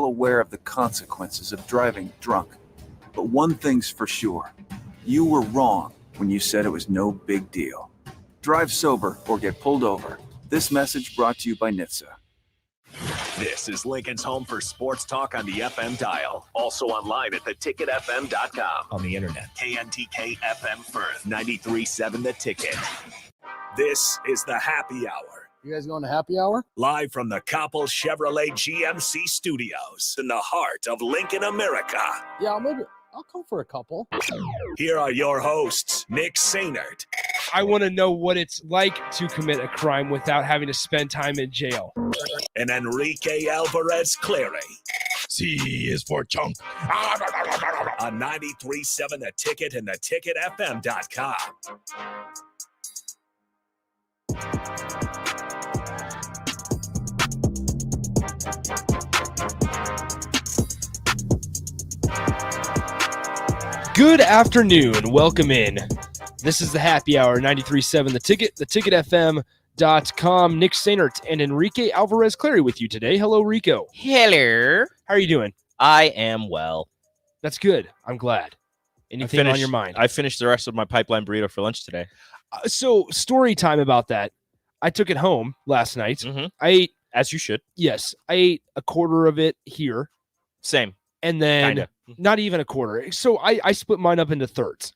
aware of the consequences of driving drunk. But one thing's for sure. You were wrong when you said it was no big deal. Drive sober or get pulled over. This message brought to you by NHTSA. This is Lincoln's home for sports talk on the FM dial. Also online at theticketfm.com. On the internet, KNTK FM Firth, 93.7 The Ticket. This is the Happy Hour. You guys going to happy hour? Live from the Coppel Chevrolet GMC studios in the heart of Lincoln, America. Yeah, maybe I'll come for a couple. Here are your hosts, Nick Sainert. I want to know what it's like to commit a crime without having to spend time in jail. And Enrique Alvarez Clary. C is for chunk. On 93.7 The Ticket and theticketfm.com. Good afternoon. Welcome in. This is the Happy Hour, 93.7 The Ticket, theticketfm.com. Nick Sainert and Enrique Alvarez Clary with you today. Hello, Rico. Hello. How are you doing? I am well. That's good. I'm glad. Anything on your mind? I finished the rest of my pipeline burrito for lunch today. So, story time about that. I took it home last night. Mhm. I ate, As you should. yes, I ate a quarter of it here. Same. And then Kinda. not even a quarter. So I split mine up into thirds.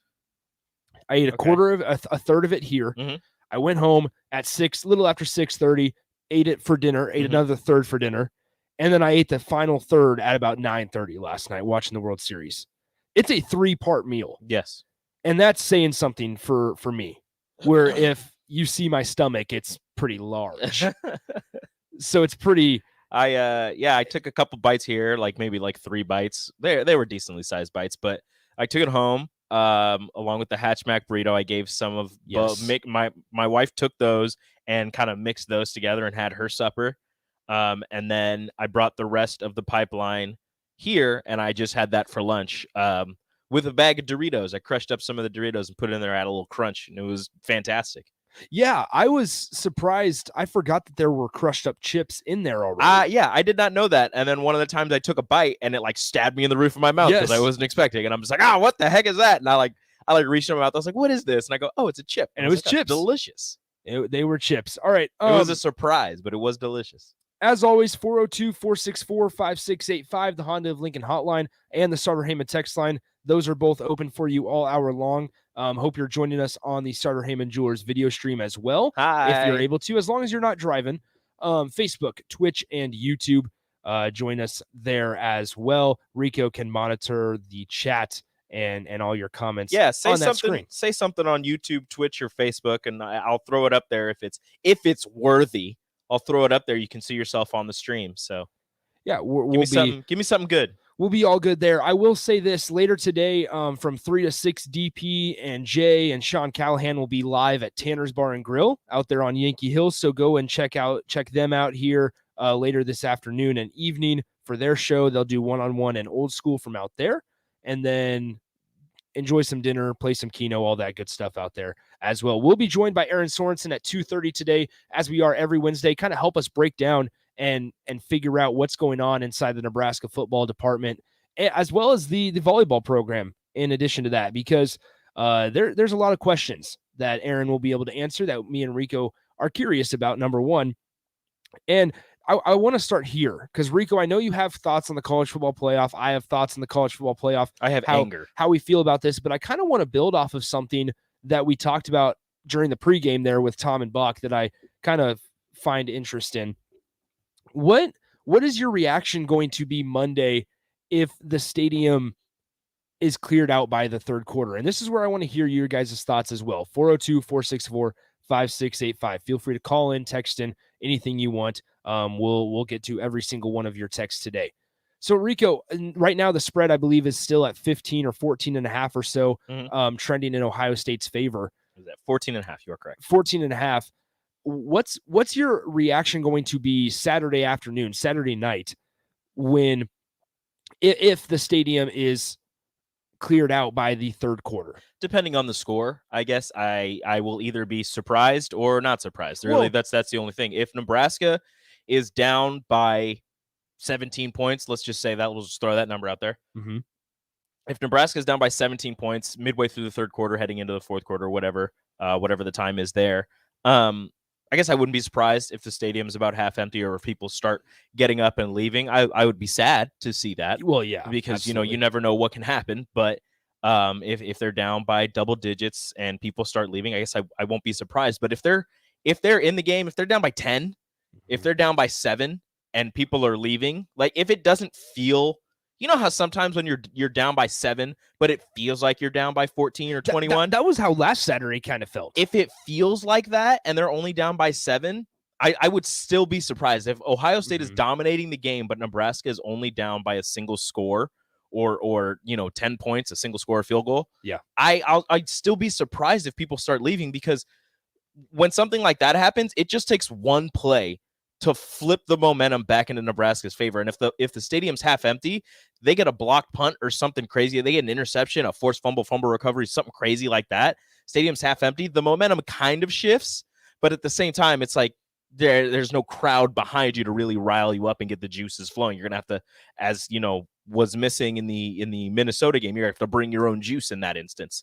I ate a Okay. quarter of a third of it here. Mhm. I went home at a little after 6:30, ate it for dinner, ate Mhm. another third for dinner. And then I ate the final third at about 9:30 last night watching the World Series. It's a 3-part meal. Yes. And that's saying something for me, where if you see my stomach, it's pretty large. So it's pretty. I took a couple bites here, maybe 3 bites. They were decently sized bites, but I took it home along with the hatchback burrito. I gave some of Yes. my wife took those and kind of mixed those together and had her supper. And then I brought the rest of the pipeline here, and I just had that for lunch with a bag of Doritos. I crushed up some of the Doritos and put it in there, had a little crunch, and it was fantastic. Yeah, I was surprised. I forgot that there were crushed up chips in there already. Yeah, I did not know that. And then one of the times I took a bite and it stabbed me in the roof of my mouth because I Yes. wasn't expecting. And I'm just like, what the heck is that? And I reached in my mouth. I was like, what is this? And I go, oh, it's a chip. And I it was like, "That's chips. delicious. They were chips. All right. It was a surprise, but it was delicious. As always, 402-464-5685, the Honda of Lincoln hotline, and the Starter Heyman text line. Those are both open for you all hour long. Hope you're joining us on the Starter Heyman Jewelers video stream as well, Hi. if you're able to, as long as you're not driving. Facebook, Twitch, and YouTube. Join us there as well. Rico can monitor the chat and all your comments Yeah, say on that something. screen. Say something on YouTube, Twitch, or Facebook, and I'll throw it up there if it's worthy. I'll throw it up there. You can see yourself on the stream. So Yeah, give me something good. We'll be all good there. I will say this later today, from 3 to 6, DP and Jay and Sean Callahan will be live at Tanner's Bar and Grill out there on Yankee Hill. So go and check them out here later this afternoon and evening for their show. They'll do one-on-one and old school from out there, and then enjoy some dinner, play some Keno, all that good stuff out there as well. We'll be joined by Aaron Sorensen at 2:30 today, as we are every Wednesday, kind of help us break down and figure out what's going on inside the Nebraska football department, as well as the volleyball program in addition to that, because there's a lot of questions that Aaron will be able to answer that me and Rico are curious about, number one. And I want to start here because, Rico, I know you have thoughts on the college football playoff. I have thoughts on the college football playoff. I have anger. How we feel about this, but I kind of want to build off of something that we talked about during the pregame there with Tom and Buck that I kind of find interest in. What is your reaction going to be Monday if the stadium is cleared out by the third quarter? And this is where I want to hear your guys' thoughts as well. 402-464-5685. Feel free to call in, text in, anything you want. We'll get to every single one of your texts today. So, Rico, right now the spread, I believe, is still at 15 or 14.5 or so, trending in Ohio State's favor. Is that 14.5? You are correct. 14.5. What's your reaction going to be Saturday afternoon, Saturday night, when if the stadium is cleared out by the third quarter? Depending on the score, I guess I will either be surprised or not surprised. Really, that's the only thing. If Nebraska is down by 17 points, let's just say that, we'll just throw that number out there. Mm-hmm. If Nebraska is down by 17 points midway through the third quarter, heading into the fourth quarter, whatever the time is there, I guess I wouldn't be surprised if the stadium is about half empty or if people start getting up and leaving. I would be sad to see that. Well, yeah, because absolutely. you never know what can happen. But if they're down by double digits and people start leaving, I guess I won't be surprised. But if they're in the game, if they're down by 10, if they're down by 7 and people are leaving, like if it doesn't feel, you know how sometimes when you're down by 7, but it feels like you're down by 14 or 21. That was how last Saturday kind of felt. If it feels like that and they're only down by 7, I would still be surprised if Ohio State is dominating the game, but Nebraska is only down by a single score or 10 points, a single score field goal. Yeah, I'd still be surprised if people start leaving, because when something like that happens, it just takes one play to flip the momentum back into Nebraska's favor. And if the stadium's half empty, they get a blocked punt or something crazy, they get an interception, a forced fumble recovery, something crazy like that. Stadium's half empty, the momentum kind of shifts, but at the same time, it's like there's no crowd behind you to really rile you up and get the juices flowing. You're gonna have to, as you know, was missing in the Minnesota game, you're gonna have to bring your own juice in that instance.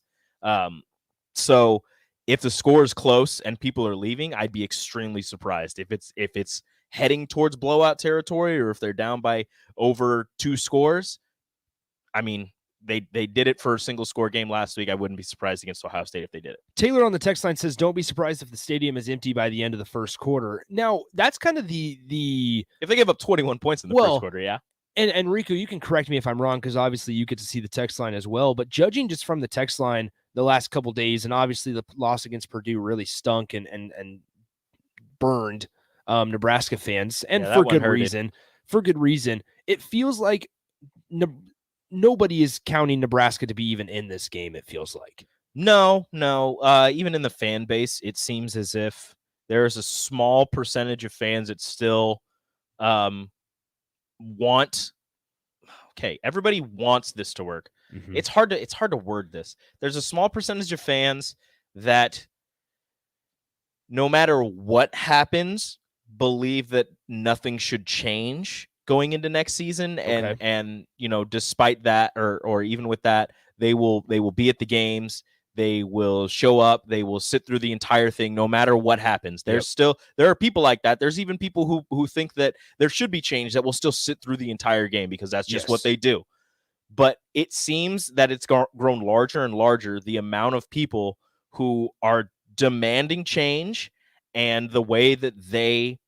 So if the score is close and people are leaving, I'd be extremely surprised if it's heading towards blowout territory, or if they're down by over 2 scores. I mean, they did it for a single score game last week. I wouldn't be surprised against Ohio State if they did it. Taylor on the text line says, don't be surprised if the stadium is empty by the end of the first quarter. Now, that's kind of the if they give up 21 points in the first quarter, yeah. And Rico, you can correct me if I'm wrong, because obviously you get to see the text line as well. But judging just from the text line the last couple days, and obviously the loss against Purdue really stunk and burned Nebraska fans, and for good reason. For good reason. It feels like nobody is counting Nebraska to be even in this game, it feels like. No. Even in the fan base, it seems as if there is a small percentage of fans that still everybody wants this to work. Mm-hmm. It's hard to word this. There's a small percentage of fans that no matter what happens, believe that nothing should change going into next season. And despite that, or even with that, they will be at the games. They will show up. They will sit through the entire thing, no matter what happens. There are people like that. There's even people who think that there should be change that will still sit through the entire game because that's just what they do. But it seems that it's grown larger and larger, the amount of people who are demanding change and the way that they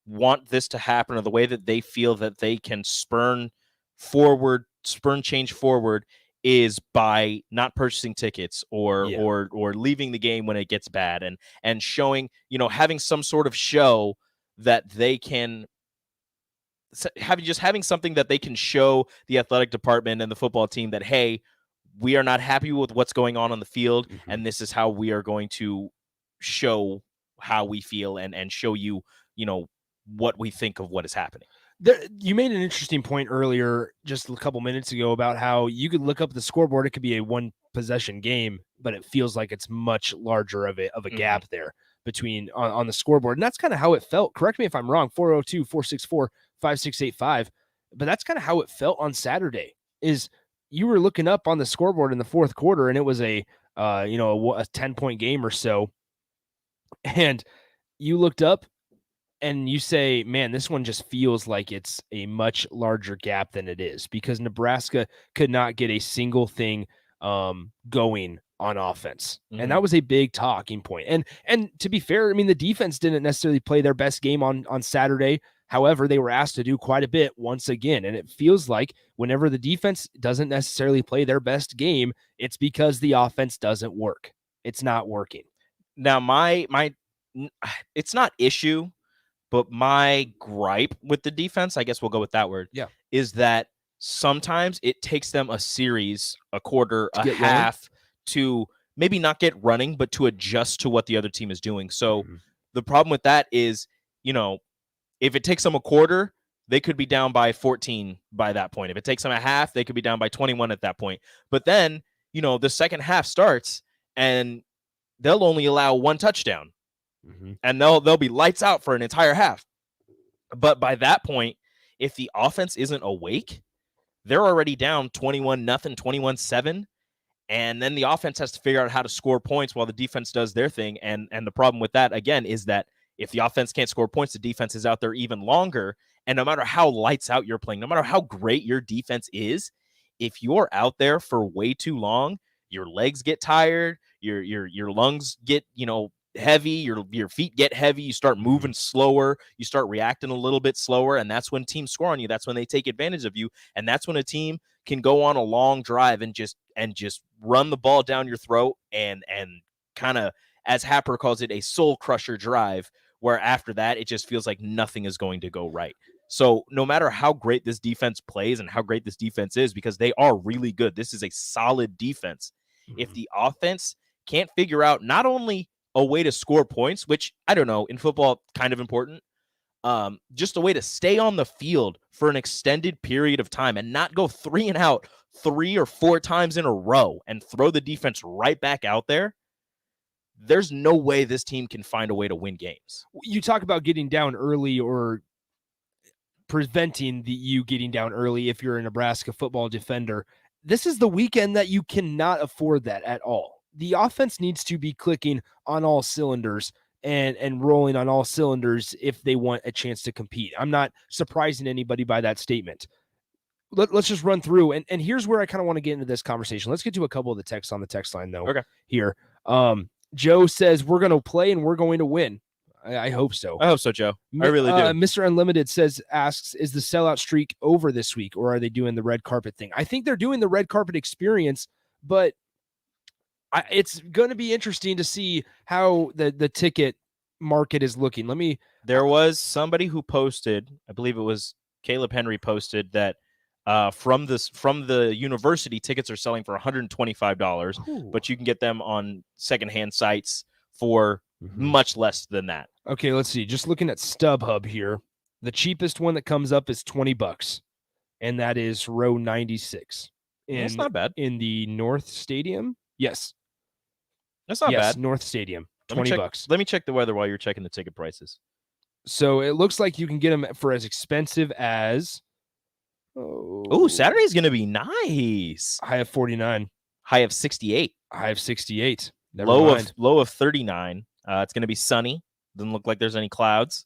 want this to happen, or the way that they feel that they can spurn change forward, is by not purchasing tickets or leaving the game when it gets bad, and showing, having some sort of show that they can having something that they can show the athletic department and the football team that, hey, we are not happy with what's going on the field, and this is how we are going to show how we feel and show you, what we think of what is happening. You made an interesting point earlier, just a couple minutes ago, about how you could look up the scoreboard. It could be a one possession game, but it feels like it's much larger of a gap there between on the scoreboard. And that's kind of how it felt. Correct me if I'm wrong. 402-464-5685. But that's kind of how it felt on Saturday. Is you were looking up on the scoreboard in the fourth quarter, and it was a 10-point game or so. And you looked up and you say, man, this one just feels like it's a much larger gap than it is, because Nebraska could not get a single thing going on offense. And that was a big talking point. And to be fair, I mean, the defense didn't necessarily play their best game on Saturday. However, they were asked to do quite a bit once again. And it feels like whenever the defense doesn't necessarily play their best game, it's because the offense doesn't work. It's not working. Now, it's not issue, but my gripe with the defense, I guess we'll go with that word, is that sometimes it takes them a series, a quarter, a half to maybe not get running, but to adjust to what the other team is doing. So the problem with that is, if it takes them a quarter, they could be down by 14 by that point. If it takes them a half, they could be down by 21 at that point. But then, the second half starts and they'll only allow one touchdown. And they'll be lights out for an entire half. But by that point, if the offense isn't awake, they're already down 21-0, 21-7. And then the offense has to figure out how to score points while the defense does their thing. And the problem with that, again, is that if the offense can't score points, the defense is out there even longer. And no matter how lights out you're playing, no matter how great your defense is, if you're out there for way too long, your legs get tired, your lungs get, heavy, your feet get heavy, you start moving slower, you start reacting a little bit slower, and that's when teams score on you. That's when they take advantage of you, and that's when a team can go on a long drive and just run the ball down your throat and kind of, as Happer calls it, a soul crusher drive, where after that it just feels like nothing is going to go right. So no matter how great this defense plays and how great this defense is, because they are really good, this is a solid defense. If the offense can't figure out not only a way to score points, which I don't know, in football, kind of important, just a way to stay on the field for an extended period of time and not go 3 and out 3 or 4 times in a row and throw the defense right back out there, there's no way this team can find a way to win games. You talk about getting down early or preventing you getting down early if you're a Nebraska football defender. This is the weekend that you cannot afford that at all. The offense needs to be clicking on all cylinders and rolling on all cylinders if they want a chance to compete. I'm not surprising anybody by that statement. Let's just run through. And here's where I kind of want to get into this conversation. Let's get to a couple of the texts on the text line, though. Okay. Here. Joe says, we're going to play and we're going to win. I hope so. I hope so, Joe. I really do. Mr. Unlimited asks, is the sellout streak over this week, or are they doing the red carpet thing? I think they're doing the red carpet experience, but it's going to be interesting to see how the ticket market is looking. There was somebody who posted, I believe it was Caleb Henry posted that from the university, tickets are selling for $125, Ooh. but you can get them on secondhand sites for much less than that. Okay, let's see. Just looking at StubHub here, the cheapest one that comes up is $20, and that is row 96. That's not bad. In the North Stadium. Yes. That's not bad. North Stadium. $20. Let me check the weather while you're checking the ticket prices. So it looks like you can get them for as expensive as. Oh, Saturday's going to be nice. High of 49. High of 68. High of 68. Low of 39. It's going to be sunny. Doesn't look like there's any clouds.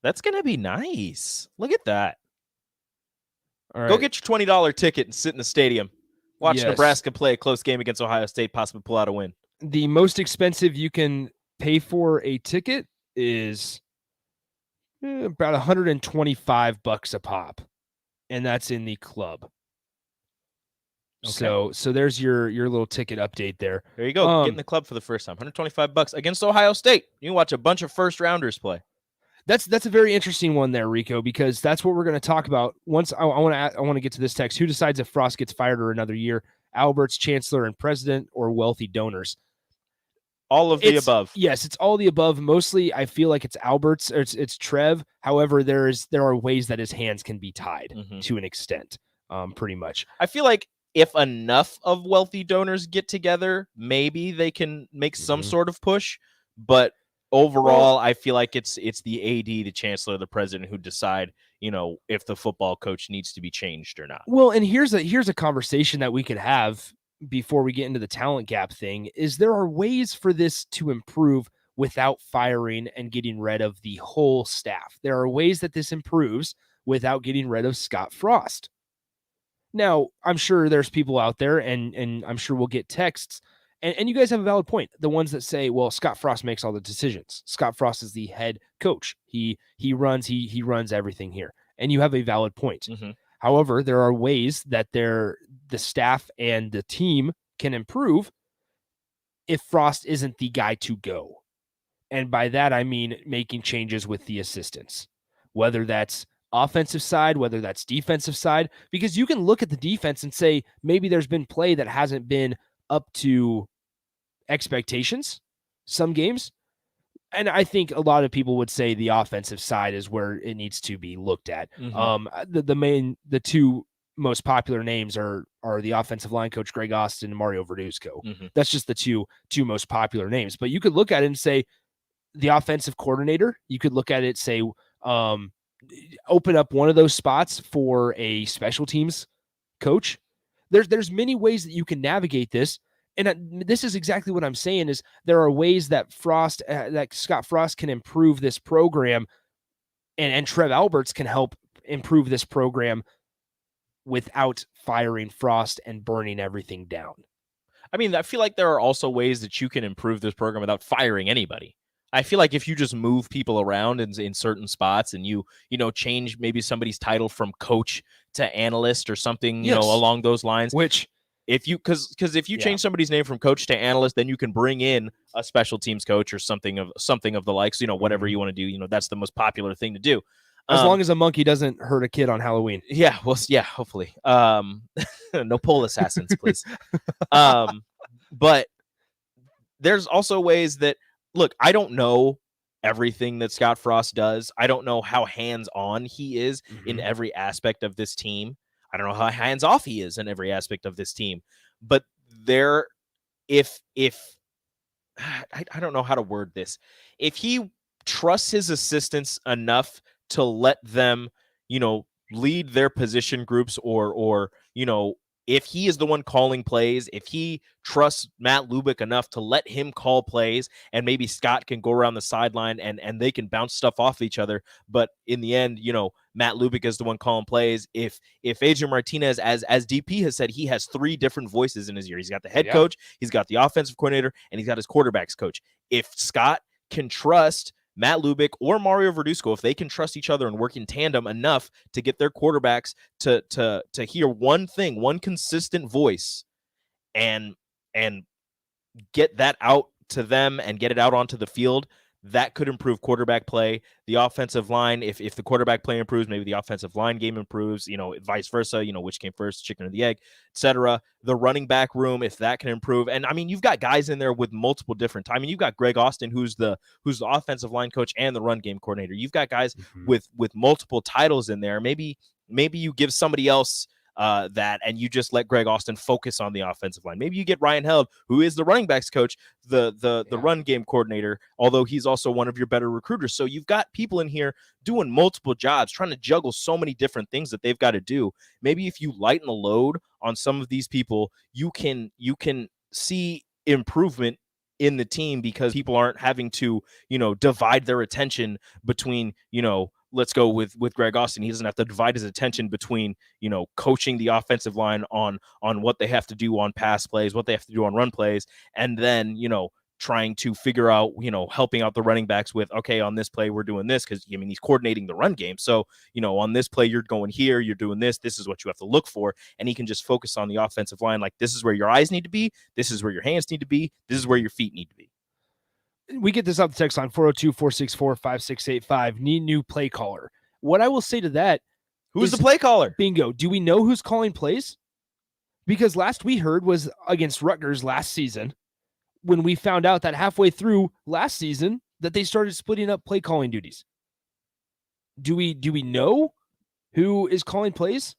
That's going to be nice. Look at that. All right. Go get your $20 ticket and sit in the stadium. Watch Yes. Nebraska play a close game against Ohio State, possibly pull out a win. The most expensive you can pay for a ticket is about $125 a pop, and that's in the club. Okay. So there's your little ticket update there. There you go. Get in the club for the first time. $125 against Ohio State. You can watch a bunch of first rounders play. That's a very interesting one there, Rico, because that's what we're going to talk about. Once I want to get to this text. Who decides if Frost gets fired or another year? Alberts, chancellor, and president, or wealthy donors? All of the above. Yes, it's all the above. Mostly, I feel like it's Alberts or it's Trev. However, there are ways that his hands can be tied to an extent. Pretty much. I feel like if enough of wealthy donors get together, maybe they can make some sort of push. But overall, I feel like it's the AD, the chancellor, the president who decide, if the football coach needs to be changed or not. Well, and here's a conversation that we could have before we get into the talent gap thing. Is there are ways for this to improve without firing and getting rid of the whole staff. There are ways that this improves without getting rid of Scott Frost. Now, I'm sure there's people out there, and I'm sure we'll get texts. And you guys have a valid point. The ones that say, well, Scott Frost makes all the decisions. Scott Frost is the head coach. He runs everything here. And you have a valid point. Mm-hmm. However, there are ways that the staff and the team can improve if Frost isn't the guy to go. And by that, I mean making changes with the assistants, whether that's offensive side, whether that's defensive side, because you can look at the defense and say, maybe there's been play that hasn't been up to expectations some games. And I think a lot of people would say the offensive side is where it needs to be looked at. Mm-hmm. The two most popular names are the offensive line coach Greg Austin and Mario Verduzco. Mm-hmm. That's just the two most popular names. But you could look at it and say the offensive coordinator. You could look at it and say open up one of those spots for a special teams coach. There's many ways that you can navigate this. And this is exactly what I'm saying is there are ways that Scott Frost can improve this program and Trev Alberts can help improve this program without firing Frost and burning everything down. I mean, I feel like there are also ways that you can improve this program without firing anybody. I feel like if you just move people around in certain spots and you change maybe somebody's title from coach to analyst or something, Yes. Along those lines, Which if you change somebody's name from coach to analyst, then you can bring in a special teams coach or something of the likes, whatever you want to do, that's the most popular thing to do. as long as a monkey doesn't hurt a kid on Halloween. Yeah, well, yeah, hopefully. No pole assassins, please. But there's also ways that, look, I don't know everything that Scott Frost does. I don't know how hands-on he is in every aspect of this team. I don't know how hands-off he is in every aspect of this team. But if I don't know how to word this. If he trusts his assistants enough to let them, lead their position groups or if he is the one calling plays, if he trusts Matt Lubick enough to let him call plays and maybe Scott can go around the sideline and they can bounce stuff off each other. But in the end, Matt Lubick is the one calling plays. If Adrian Martinez, as DP has said, he has 3 different voices in his ear. He's got the head coach, he's got the offensive coordinator, and he's got his quarterbacks coach. If Scott can trust Matt Lubick or Mario Verduzco, if they can trust each other and work in tandem enough to get their quarterbacks to hear one thing, one consistent voice, and get that out to them and get it out onto the field, that could improve quarterback play. The offensive line, if the quarterback play improves, maybe the offensive line game improves, vice versa, which came first, chicken or the egg, etc. The running back room, if that can improve. And I mean, you've got guys in there with multiple different, you've got Greg Austin, who's the offensive line coach and the run game coordinator. You've got guys with multiple titles in there. Maybe you give somebody else that, and you just let Greg Austin focus on the offensive line. Maybe you get Ryan Held, who is the running backs coach, the run game coordinator, although he's also one of your better recruiters. So you've got people in here doing multiple jobs, trying to juggle so many different things that they've got to do. Maybe if you lighten the load on some of these people, you can see improvement in the team because people aren't having to, divide their attention between, let's go with Greg Austin. He doesn't have to divide his attention between, coaching the offensive line on what they have to do on pass plays, what they have to do on run plays, and then, trying to figure out, helping out the running backs with, okay, on this play, we're doing this because, he's coordinating the run game. So, on this play, you're going here, you're doing this. This is what you have to look for. And he can just focus on the offensive line. Like, this is where your eyes need to be. This is where your hands need to be. This is where your feet need to be. We get this up the text line 402-464-5685. Need new play caller. What I will say to that, who's the play caller? Bingo. Do we know who's calling plays? Because last we heard was against Rutgers last season, when we found out that halfway through last season that they started splitting up play calling duties. Do we know who is calling plays?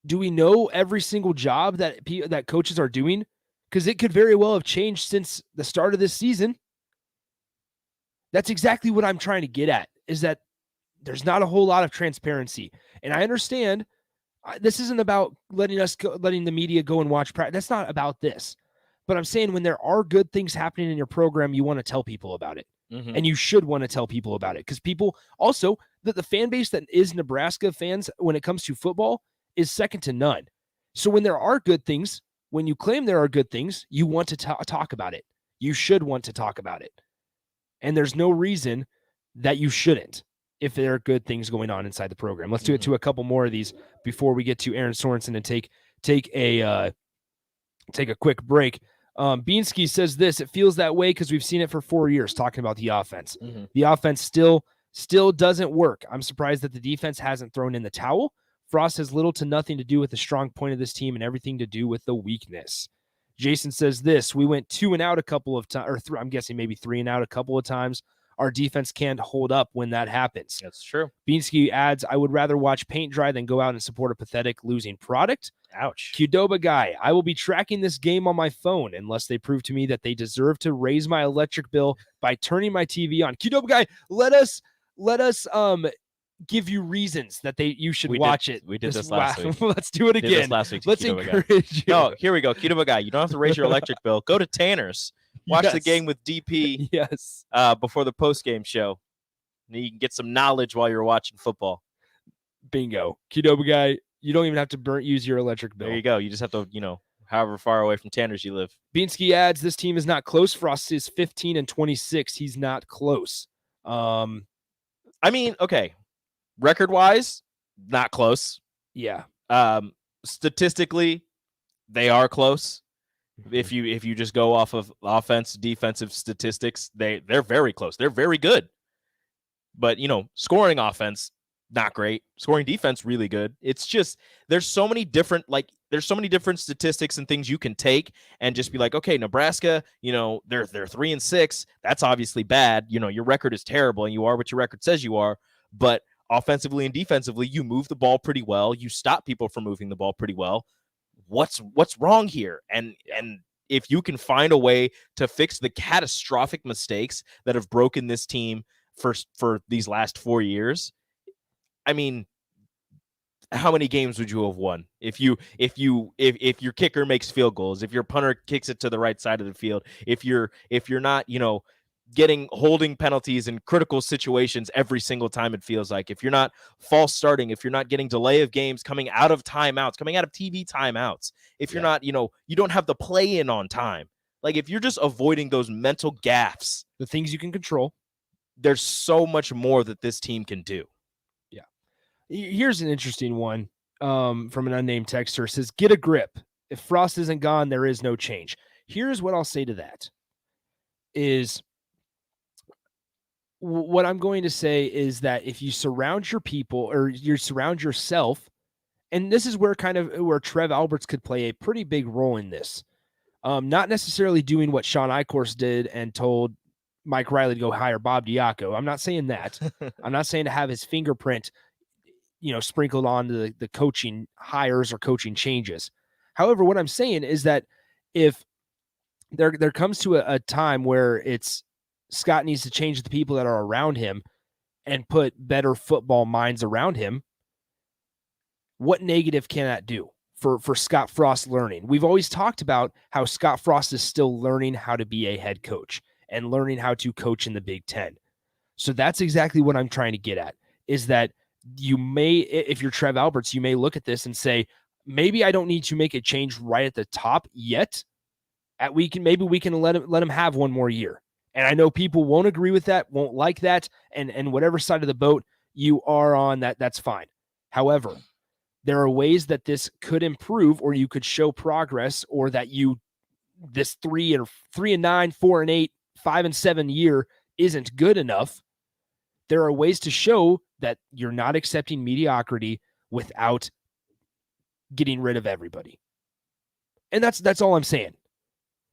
Do we know every single job that coaches are doing? Because it could very well have changed since the start of this season. That's exactly what I'm trying to get at, is that there's not a whole lot of transparency. And I understand this isn't about letting the media go and watch practice. That's not about this. But I'm saying when there are good things happening in your program, you want to tell people about it. And you should want to tell people about it, because people also, the fan base that is Nebraska fans when it comes to football is second to none. So when there are good things, when you claim there are good things, you want to talk about it. You should want to talk about it. And there's no reason that you shouldn't if there are good things going on inside the program. Let's do it to a couple more of these before we get to Aaron Sorensen and take a quick break. Beansky says this: it feels that way because we've seen it for 4 years, talking about the offense. The offense still doesn't work. I'm surprised that the defense hasn't thrown in the towel. Frost has little to nothing to do with the strong point of this team and everything to do with the weakness. Jason says this: we went 2 and out a couple of times, or I'm guessing maybe 3 and out a couple of times. Our defense can't hold up when that happens. That's true. Beansky adds, I would rather watch paint dry than go out and support a pathetic losing product. Ouch. Qdoba guy, I will be tracking this game on my phone unless they prove to me that they deserve to raise my electric bill by turning my TV on. Qdoba guy, let us give you reasons that you should We watch did- it. we did this last week. Let's do it Did this again. last week to Let's Keto Guy. encourage you. No, here we go. Cuba guy. You don't have to raise your electric bill. Go to Tanner's. Watch the Yes. game with DP Yes. before the post-game show. And you can get some knowledge while you're watching football. Bingo. Qdoba guy, you don't even have to use your electric bill. There you go. You just have to, however far away from Tanner's you live. Beansky adds, this team is not close. Frost is 15-26. He's not close. I mean, okay. Record-wise, not close. Yeah. Statistically, they are close. If you just go off of defensive statistics, they're very close. They're very good. But, scoring offense, not great. Scoring defense, really good. It's just there's so many different statistics and things you can take and just be like, okay, Nebraska, they're 3-6. That's obviously bad. Your record is terrible and you are what your record says you are. But offensively and defensively, you move the ball pretty well. You stop people from moving the ball pretty well. What's wrong here? And if you can find a way to fix the catastrophic mistakes that have broken this team for these last 4 years, I mean, how many games would you have won if your kicker makes field goals, if your punter kicks it to the right side of the field, if you're not, getting holding penalties in critical situations every single time it feels like, if you're not false starting, if you're not getting delay of games coming out of timeouts, coming out of TV timeouts, if you're not, you don't have the play in on time, like if you're just avoiding those mental gaffes, The things you can control. there's so much more that this team can do. Here's an interesting one from an unnamed texter. It says, get a grip. If Frost isn't gone, there is no change. Here's what I'll say to that is what I'm going to say is that if you surround your people or you surround yourself, and this is where Trev Alberts could play a pretty big role in this, not necessarily doing what Sean Eichhorst did and told Mike Riley to go hire Bob Diaco. I'm not saying that. I'm not saying to have his fingerprint sprinkled on the coaching hires or coaching changes. However, what I'm saying is that if there comes to a time where it's Scott needs to change the people that are around him and put better football minds around him, what negative can that do for Scott Frost learning? We've always talked about how Scott Frost is still learning how to be a head coach and learning how to coach in the Big Ten. So that's exactly what I'm trying to get at, is that you may, if you're Trev Alberts, you may look at this and say, maybe I don't need to make a change right at the top yet. Maybe we can let him have one more year. And I know people won't agree with that, won't like that, and whatever side of the boat you are on, that's fine. However, there are ways that this could improve, or you could show progress, or that this 3-9, 4-8, 5-7 year isn't good enough. There are ways to show that you're not accepting mediocrity without getting rid of everybody. And that's all I'm saying.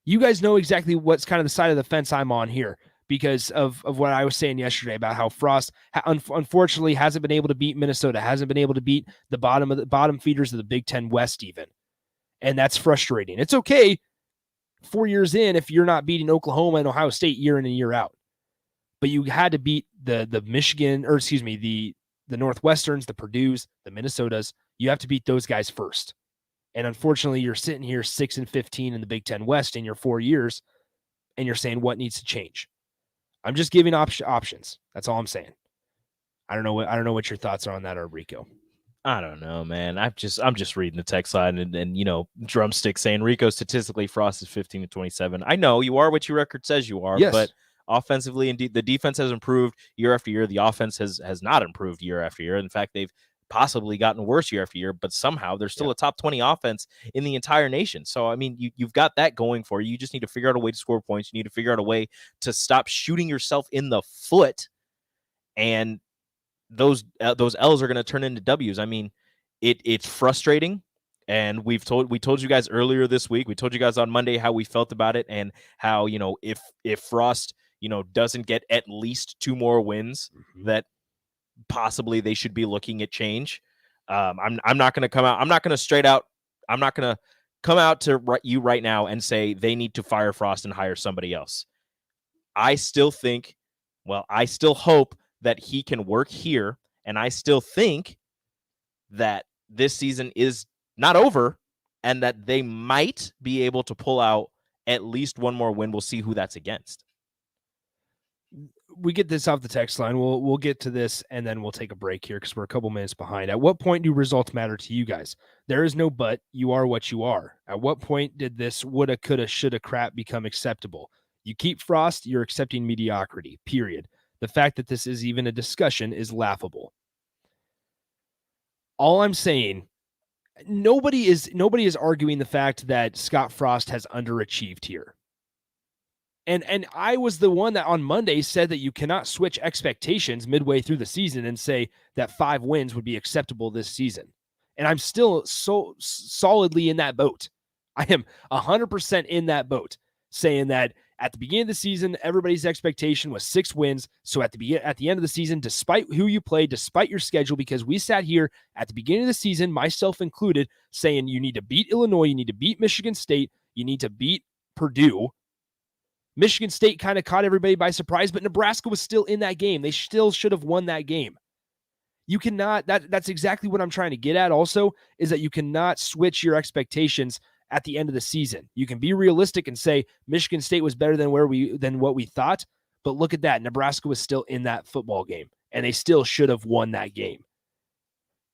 You guys know exactly what's kind of the side of the fence I'm on here because of what I was saying yesterday about how Frost unfortunately hasn't been able to beat Minnesota, hasn't been able to beat the bottom feeders of the Big Ten West even. And that's frustrating. It's okay 4 years in if you're not beating Oklahoma and Ohio State year in and year out. But you had to beat the Michigan, or excuse me, the Northwesterns, the Purdues, the Minnesotas. You have to beat those guys first. And unfortunately, you're sitting here 6-15 in the Big Ten West in your 4 years, and you're saying what needs to change. I'm just giving options. That's all I'm saying. I don't know what your thoughts are on that, Rico. I don't know, man. I'm just reading the text line and Drumstick saying Rico statistically Frost is 15-27. I know you are what your record says you are, yes. But offensively, indeed, the defense has improved year after year. The offense has not improved year after year. In fact, they've possibly gotten worse year after year, but somehow they're still a top 20 offense in the entire nation. So, I mean, you've got that going for you. You just need to figure out a way to score points. You need to figure out a way to stop shooting yourself in the foot. And those L's are going to turn into W's. I mean, it's frustrating. And we told you guys earlier this week, we told you guys on Monday how we felt about it and how, if Frost, doesn't get at least 2 more wins, that possibly they should be looking at change. I'm not going to come out. I'm not going to come out to you right now and say they need to fire Frost and hire somebody else. I still hope that he can work here And I still think that this season is not over and that they might be able to pull out at least one more win. We'll see who that's against. We get this off the text line. We'll get to this and then we'll take a break here because we're a couple minutes behind. At what point do results matter to you guys? There is no but. You are what you are. At what point did this woulda, coulda, shoulda crap become acceptable? You keep Frost, you're accepting mediocrity, period. The fact that this is even a discussion is laughable. All I'm saying, nobody is arguing the fact that Scott Frost has underachieved here. And I was the one that on Monday said that you cannot switch expectations midway through the season and say that 5 wins would be acceptable this season. And I'm still so solidly in that boat. I am 100% in that boat, saying that at the beginning of the season, everybody's expectation was 6 wins. So at the end of the season, despite who you play, despite your schedule, because we sat here at the beginning of the season, myself included, saying you need to beat Illinois, you need to beat Michigan State, you need to beat Purdue. Michigan State kind of caught everybody by surprise, but Nebraska was still in that game. They still should have won that game. You cannot, that's exactly what I'm trying to get at also, is that you cannot switch your expectations at the end of the season. You can be realistic and say Michigan State was better than what we thought, but look at that. Nebraska was still in that football game, and they still should have won that game.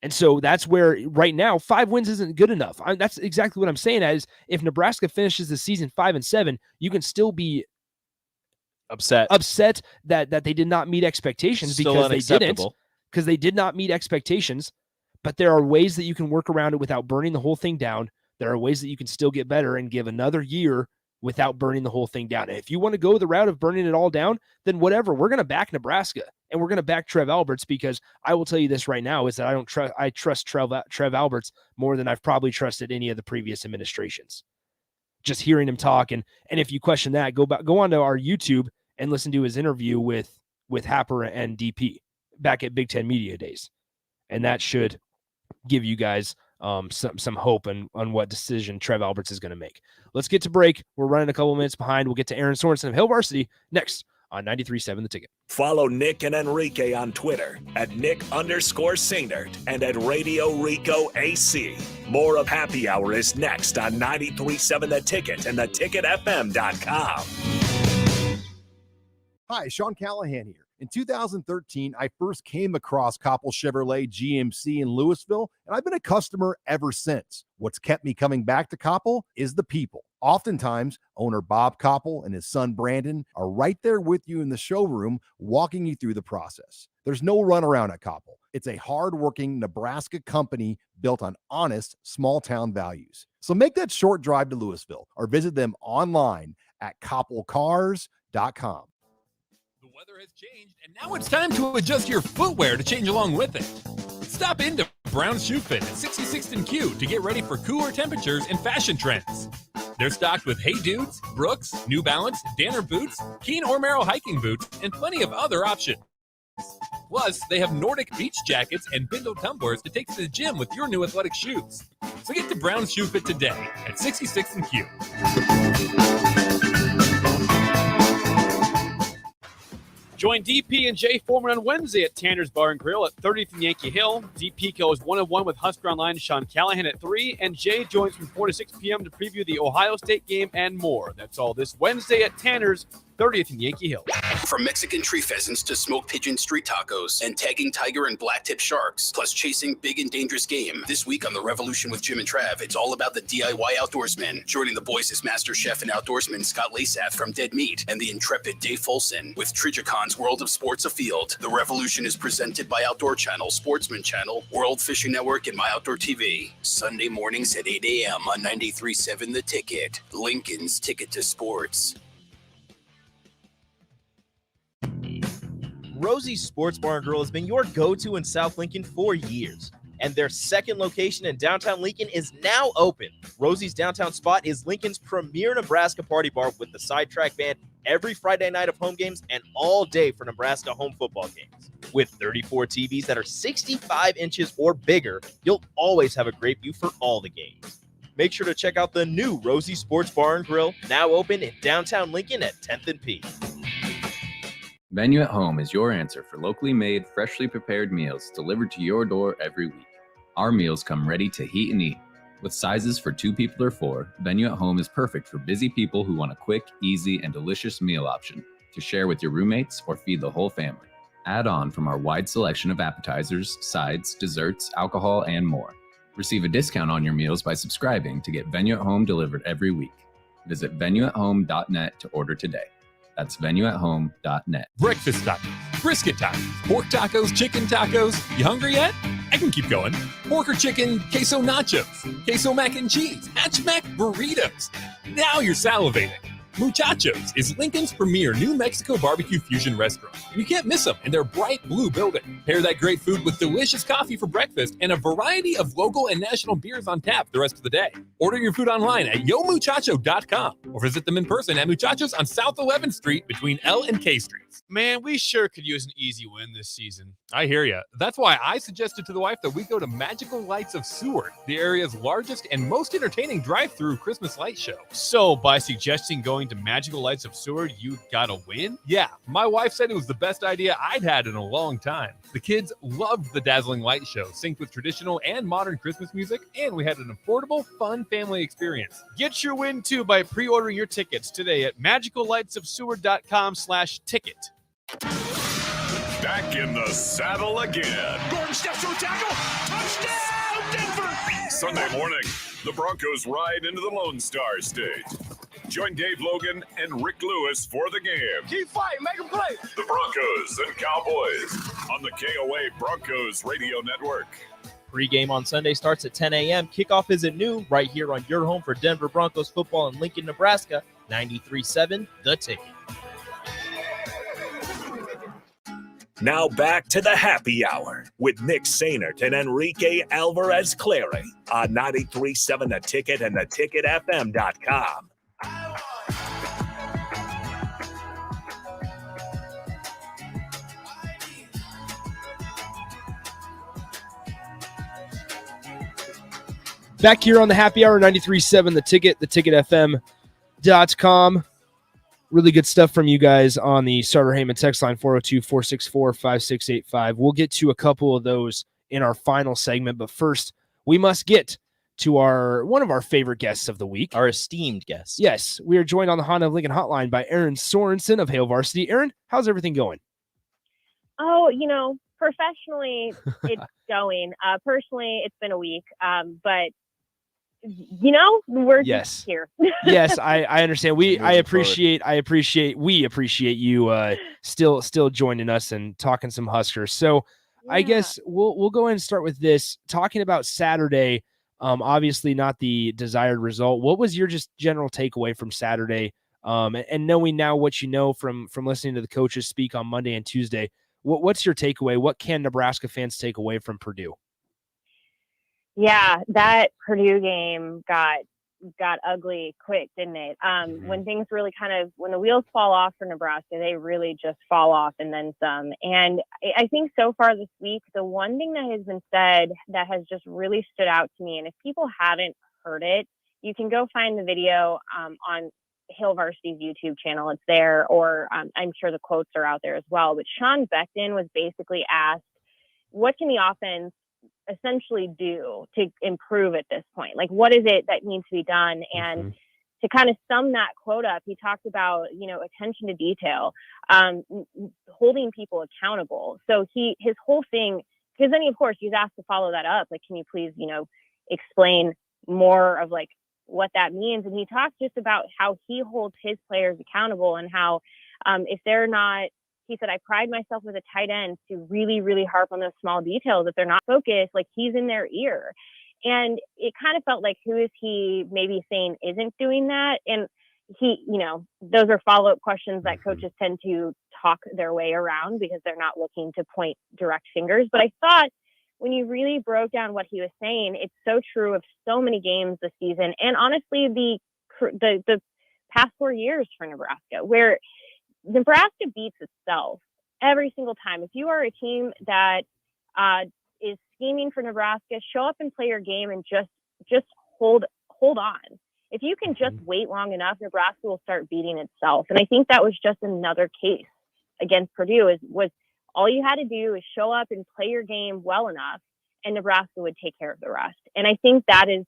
And so that's where right now 5 wins isn't good enough. That's exactly what I'm saying. Is if Nebraska finishes the season 5-7, you can still be upset that they did not meet expectations because they didn't, because they did not meet expectations. But there are ways that you can work around it without burning the whole thing down. There are ways that you can still get better and give another year without burning the whole thing down. And if you want to go the route of burning it all down, then whatever. We're going to back Nebraska and we're going to back Trev Alberts, because I will tell you this right now is that I trust Trev Alberts more than I've probably trusted any of the previous administrations. Just hearing him talk, and if you question that, go on to our YouTube and listen to his interview with Happer and DP back at Big Ten Media Days, and that should give you guys some hope on what decision Trev Alberts is going to make. Let's get to break. We're running a couple minutes behind. We'll get to Aaron Sorensen of Hill Varsity next on 93.7 The Ticket. Follow Nick and Enrique on Twitter at Nick_Sainert and at Radio Rico AC. More of Happy Hour is next on 93.7 The Ticket and theticketfm.com. Hi, Sean Callahan here. In 2013, I first came across Koppel Chevrolet GMC in Louisville, and I've been a customer ever since. What's kept me coming back to Koppel is the people. Oftentimes, owner Bob Koppel and his son Brandon are right there with you in the showroom, walking you through the process. There's no runaround at Koppel. It's a hardworking Nebraska company built on honest, small-town values. So make that short drive to Louisville or visit them online at koppelcars.com. The weather has changed, and now it's time to adjust your footwear to change along with it. Stop into Brown Shoe Fit at 66th and Q to get ready for cooler temperatures and fashion trends. They're stocked with Hey Dudes, Brooks, New Balance, Danner boots, Keen or Merrell hiking boots, and plenty of other options. Plus, they have Nordic beach jackets and Bindle tumblers to take to the gym with your new athletic shoes. So get to Brown Shoe Fit today at 66th and Q. Join DP and Jay Foreman on Wednesday at Tanner's Bar and Grill at 30th and Yankee Hill. DP goes 1-on-1 with Husker Online Sean Callahan at 3, and Jay joins from 4 to 6 p.m. to preview the Ohio State game and more. That's all this Wednesday at Tanner's, 30th and Yankee Hill. From Mexican tree pheasants to smoked pigeon street tacos and tagging tiger and blacktip sharks, plus chasing big and dangerous game. This week on The Revolution with Jim and Trav, it's all about the DIY outdoorsman. Joining the boys is master chef and outdoorsman Scott Lasath from Dead Meat and the intrepid Dave Folson with Trigicon's World of Sports Afield. The Revolution is presented by Outdoor Channel, Sportsman Channel, World Fishing Network, and My Outdoor TV. Sunday mornings at 8 a.m. on 93.7 The Ticket. Lincoln's Ticket to Sports. Rosie's Sports Bar and Grill has been your go-to in South Lincoln for years, and their second location in downtown Lincoln is now open. Rosie's downtown spot is Lincoln's premier Nebraska party bar with the Sidetrack Band every Friday night of home games and all day for Nebraska home football games. With 34 TVs that are 65 inches or bigger, you'll always have a great view for all the games. Make sure to check out the new Rosie Sports Bar and Grill, now open in downtown Lincoln at 10th and P. Venue at Home is your answer for locally made, freshly prepared meals delivered to your door every week. Our meals come ready to heat and eat. With sizes for 2 people or 4, Venue at Home is perfect for busy people who want a quick, easy, and delicious meal option to share with your roommates or feed the whole family. Add on from our wide selection of appetizers, sides, desserts, alcohol, and more. Receive a discount on your meals by subscribing to get Venue at Home delivered every week. Visit venueathome.net to order today. That's venueathome.net. Breakfast tacos, brisket tacos, pork tacos, chicken tacos. You hungry yet? I can keep going. Pork or chicken, queso nachos, queso mac and cheese, hatchback burritos. Now you're salivating. Muchachos is Lincoln's premier New Mexico barbecue fusion restaurant. And you can't miss them in their bright blue building. Pair that great food with delicious coffee for breakfast and a variety of local and national beers on tap the rest of the day. Order your food online at yomuchacho.com or visit them in person at Muchachos on South 11th Street between L and K Streets. Man, we sure could use an easy win this season. I hear ya. That's why I suggested to the wife that we go to Magical Lights of Seward, the area's largest and most entertaining drive-through Christmas light show. So, by suggesting going to Magical Lights of Seward, you got a win? Yeah, my wife said it was the best idea I'd had in a long time. The kids loved the dazzling light show, synced with traditional and modern Christmas music, and we had an affordable, fun family experience. Get your win too by pre-ordering your tickets today at magicallightsofseward.com/ticket. Back in the saddle again. Gordon steps to a tackle. Touchdown, Denver! Sunday morning, the Broncos ride into the Lone Star State. Join Dave Logan and Rick Lewis for the game. Keep fighting, make them play. The Broncos and Cowboys on the KOA Broncos Radio Network. Pre-game on Sunday starts at 10 a.m. Kickoff is at noon right here on your home for Denver Broncos football in Lincoln, Nebraska. 93.7 The Ticket. Now back to the happy hour with Nick Sainert and Enrique Alvarez Clary on 93.7 The Ticket and theticketfm.com. Back here on the happy hour, 93.7 The Ticket, theticketfm.com. Really good stuff from you guys on the Starter Heyman text line, 402-464-5685. We'll get to a couple of those in our final segment, but first, we must get to one of our favorite guests of the week. Our esteemed guest. Yes, we are joined on the Honda of Lincoln hotline by Aaron Sorensen of Hail Varsity. Aaron, how's everything going? Oh, professionally, it's going. Personally, it's been a week, but we're just here. Yes, I understand. We appreciate you still joining us and talking some Huskers. So yeah. I guess we'll go ahead and start with this, talking about Saturday. Obviously not the desired result. What was your just general takeaway from Saturday? And knowing now what you know from listening to the coaches speak on Monday and Tuesday, what's your takeaway? What can Nebraska fans take away from Purdue? Yeah, that Purdue game got ugly quick, didn't it? When things really when the wheels fall off for Nebraska, they really just fall off and then some. And I think so far this week, the one thing that has been said that has just really stood out to me, and if people haven't heard it, you can go find the video on Hail Varsity's YouTube channel. It's there, or I'm sure the quotes are out there as well. But Sean Beckton was basically asked, what can the offense essentially do to improve at this point? Like, what is it that needs to be done? And to kind of sum that quote up, he talked about, attention to detail, holding people accountable. So his whole thing, because then of course he's asked to follow that up. Like, can you please, explain more of like what that means? And he talked just about how he holds his players accountable and how if they're not, he said, I pride myself with a tight end to really, really harp on those small details. If they're not focused, like he's in their ear. And it kind of felt like, who is he maybe saying isn't doing that? And he, those are follow-up questions that coaches tend to talk their way around because they're not looking to point direct fingers. But I thought when you really broke down what he was saying, it's so true of so many games this season. And honestly, the past 4 years for Nebraska, where Nebraska beats itself every single time. If you are a team that is scheming for Nebraska, show up and play your game and just hold on. If you can just wait long enough, Nebraska will start beating itself. And I think that was just another case against Purdue was all you had to do is show up and play your game well enough, and Nebraska would take care of the rest. And I think that is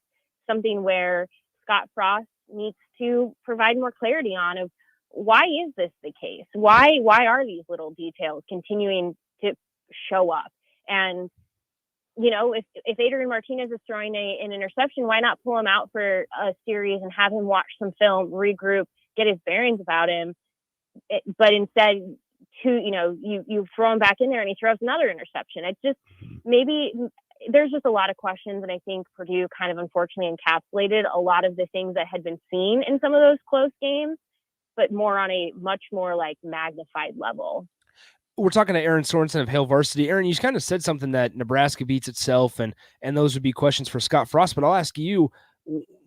something where Scott Frost needs to provide more clarity on of why is this the case? Why are these little details continuing to show up? And, you know, if Adrian Martinez is throwing an interception, why not pull him out for a series and have him watch some film, regroup, get his bearings about him? But instead, you throw him back in there and he throws another interception. It's just maybe there's just a lot of questions. And I think Purdue kind of unfortunately encapsulated a lot of the things that had been seen in some of those close games, but more on a much more like magnified level. We're talking to Erin Sorensen of Hail Varsity. Erin, you kind of said something that Nebraska beats itself, and those would be questions for Scott Frost. But I'll ask you,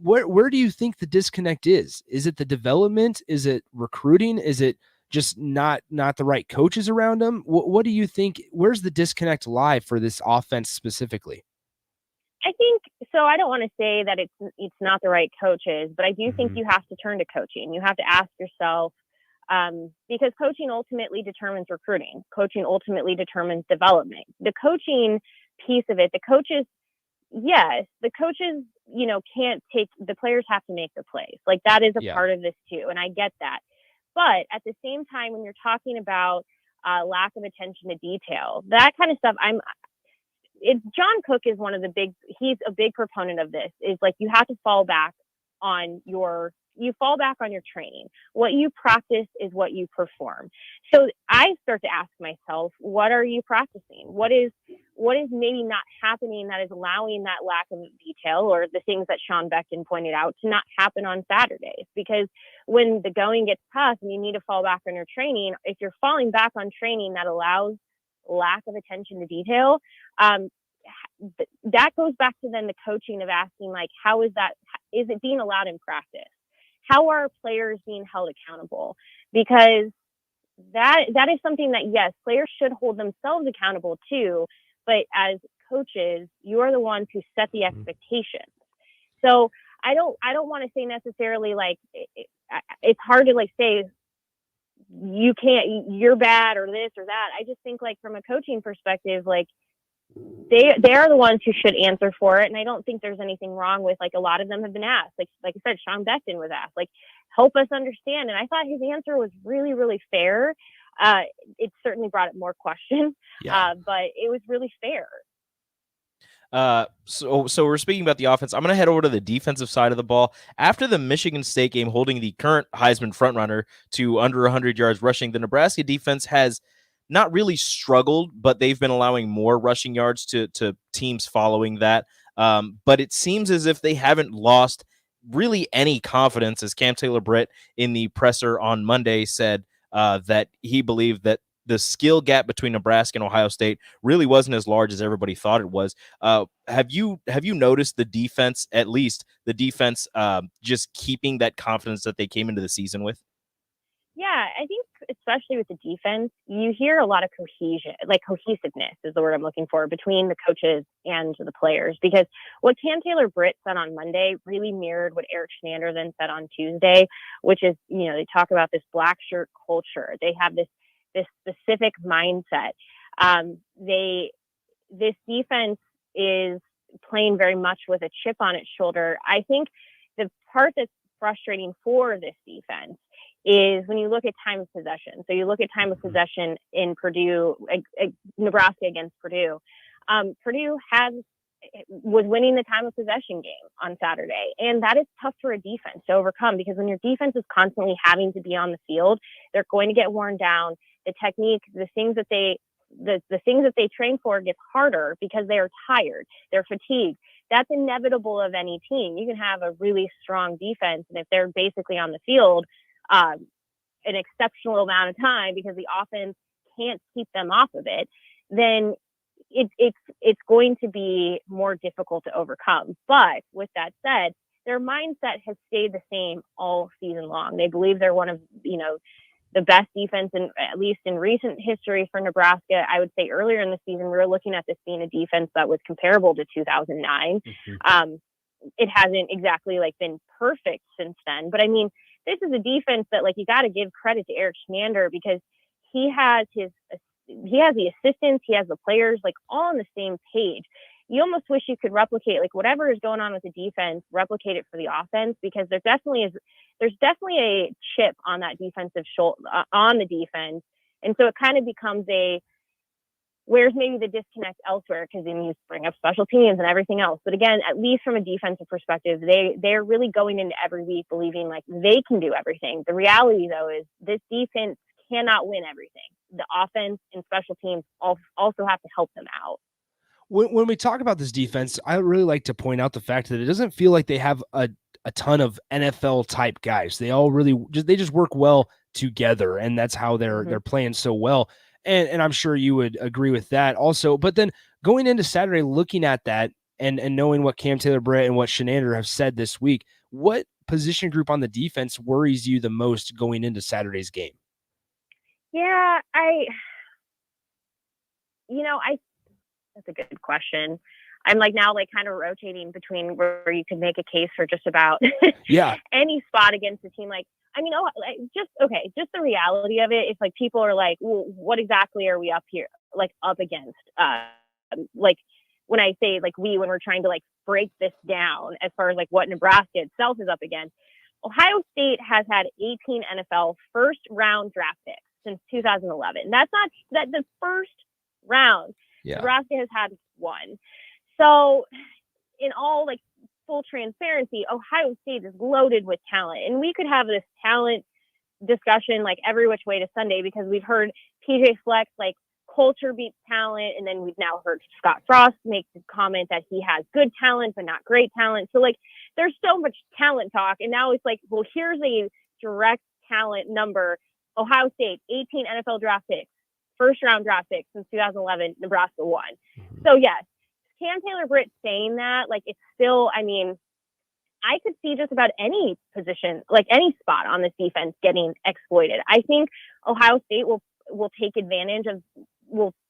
where do you think the disconnect is? Is it the development? Is it recruiting? Is it just not the right coaches around them? What do you think? Where's the disconnect lie for this offense specifically? I think so. I don't want to say that it's not the right coaches, but I do think you have to turn to coaching. You have to ask yourself, because coaching ultimately determines recruiting. Coaching ultimately determines development. The coaching piece of it, the coaches, can't take, the players have to make the plays. Like that is a part of this too. And I get that. But at the same time, when you're talking about lack of attention to detail, that kind of stuff, John Cook is he's a big proponent of this, is like, you have to fall back on your training. What you practice is what you perform. So I start to ask myself, what are you practicing? What is maybe not happening that is allowing that lack of detail, or the things that Sean Beckton pointed out, to not happen on Saturdays? Because when the going gets tough and you need to fall back on your training, if you're falling back on training that allows lack of attention to detail, that goes back to then the coaching of asking, like, how is it being allowed in practice? How are players being held accountable? Because that is something that, yes, players should hold themselves accountable too, but as coaches, you are the ones who set the expectations. So I don't want to say necessarily like it's hard to like say you're bad or this or that. I just think like from a coaching perspective, like they are the ones who should answer for it. And I don't think there's anything wrong with, like, a lot of them have been asked, like I said, Sean Beckton was asked, like, help us understand. And I thought his answer was really, really fair. It certainly brought up more questions, but it was really fair. So we're speaking about the offense. I'm going to head over to the defensive side of the ball. After the Michigan State game, holding the current Heisman frontrunner to under 100 yards rushing, the Nebraska defense has not really struggled, but they've been allowing more rushing yards to teams following that. But it seems as if they haven't lost really any confidence, as Cam Taylor-Britt in the presser on Monday said that he believed that the skill gap between Nebraska and Ohio State really wasn't as large as everybody thought it was. Have you noticed the defense, at least the defense, just keeping that confidence that they came into the season with? Yeah, I think especially with the defense, you hear a lot of cohesiveness is the word I'm looking for, between the coaches and the players. Because what Cam Taylor-Britt said on Monday really mirrored what Eric Chinander then said on Tuesday, which is, they talk about this black shirt culture. They have this specific mindset. This defense is playing very much with a chip on its shoulder. I think the part that's frustrating for this defense is when you look at time of possession. So you look at time of possession in Nebraska against Purdue. Purdue was winning the time of possession game on Saturday. And that is tough for a defense to overcome, because when your defense is constantly having to be on the field, they're going to get worn down. The technique, the things that they train for gets harder because they are tired. They're fatigued. That's inevitable of any team. You can have a really strong defense, and if they're basically on the field an exceptional amount of time because the offense can't keep them off of it, then it's going to be more difficult to overcome. But with that said, their mindset has stayed the same all season long. They believe they're one of the best defense, at least in recent history for Nebraska. I would say earlier in the season, we were looking at this being a defense that was comparable to 2009. It hasn't exactly been perfect since then, but I mean, this is a defense that you got to give credit to Eric Chinander, because he has the assistants, he has the players like all on the same page. You almost wish you could replicate like whatever is going on with the defense, replicate it for the offense, because there's definitely a chip on that defensive shoulder on the defense, and so it kind of becomes where's maybe the disconnect elsewhere, because then you bring up special teams and everything else. But again, at least from a defensive perspective, they're really going into every week believing like they can do everything. The reality though is this defense cannot win everything. The offense and special teams also have to help them out. When we talk about this defense, I really like to point out the fact that it doesn't feel like they have a ton of NFL type guys. They all really just work well together, and that's how they're playing so well. And I'm sure you would agree with that also. But then going into Saturday, looking at that and knowing what Cam Taylor-Britt and what Shenander have said this week, what position group on the defense worries you the most going into Saturday's game? Yeah, that's a good question. I'm like now like kind of rotating between where you could make a case for just about any spot against a team. Like, I mean, just the reality of it. It's like people are like, well, what exactly are we up against? Like when I say like when we're trying to like break this down as far as like what Nebraska itself is up against, Ohio State has had 18 NFL first round draft picks since 2011. That's not the first round. Yeah. Nebraska has had one. So in all like full transparency, Ohio State is loaded with talent, and we could have this talent discussion like every which way to Sunday, because we've heard PJ Fleck like culture beats talent, and then we've now heard Scott Frost make the comment that he has good talent but not great talent. So like there's so much talent talk, and now it's like, well, here's a direct talent number. Ohio State 18 NFL draft picks, first round draft picks since 2011. Nebraska won. So yes, Cam Taylor-Britt saying that, like, it's still, I mean, I could see just about any position, like any spot on this defense getting exploited. I think Ohio State will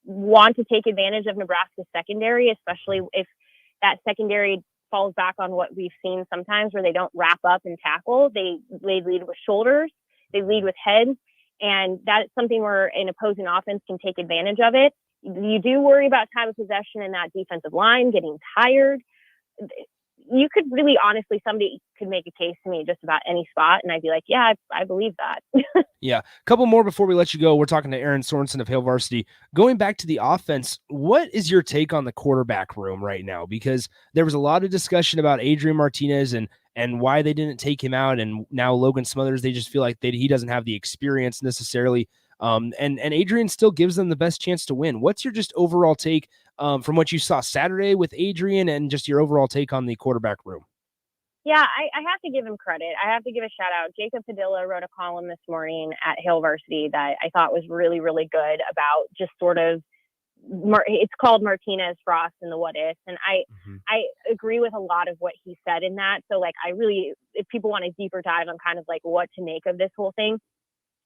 want to take advantage of Nebraska's secondary, especially if that secondary falls back on what we've seen sometimes where they don't wrap up and tackle. They lead with shoulders, they lead with head, and that's something where an opposing offense can take advantage of it. You do worry about time of possession in that defensive line getting tired. You could really, honestly, somebody could make a case to me just about any spot, and I'd be like, yeah, I believe that. Yeah. A couple more before we let you go. We're talking to Aaron Sorensen of Hail Varsity. Going back to the offense, what is your take on the quarterback room right now? Because there was a lot of discussion about Adrian Martinez and why they didn't take him out, and now Logan Smothers, they just feel like he doesn't have the experience necessarily. And Adrian still gives them the best chance to win. What's your just overall take from what you saw Saturday with Adrian, and just your overall take on the quarterback room? Yeah, I have to give him credit. I have to give a shout out. Jacob Padilla wrote a column this morning at Hail Varsity that I thought was really, really good about just sort of, it's called Martinez, Frost, and the what ifs. And I agree with a lot of what he said in that. So like, if people want a deeper dive on kind of like what to make of this whole thing,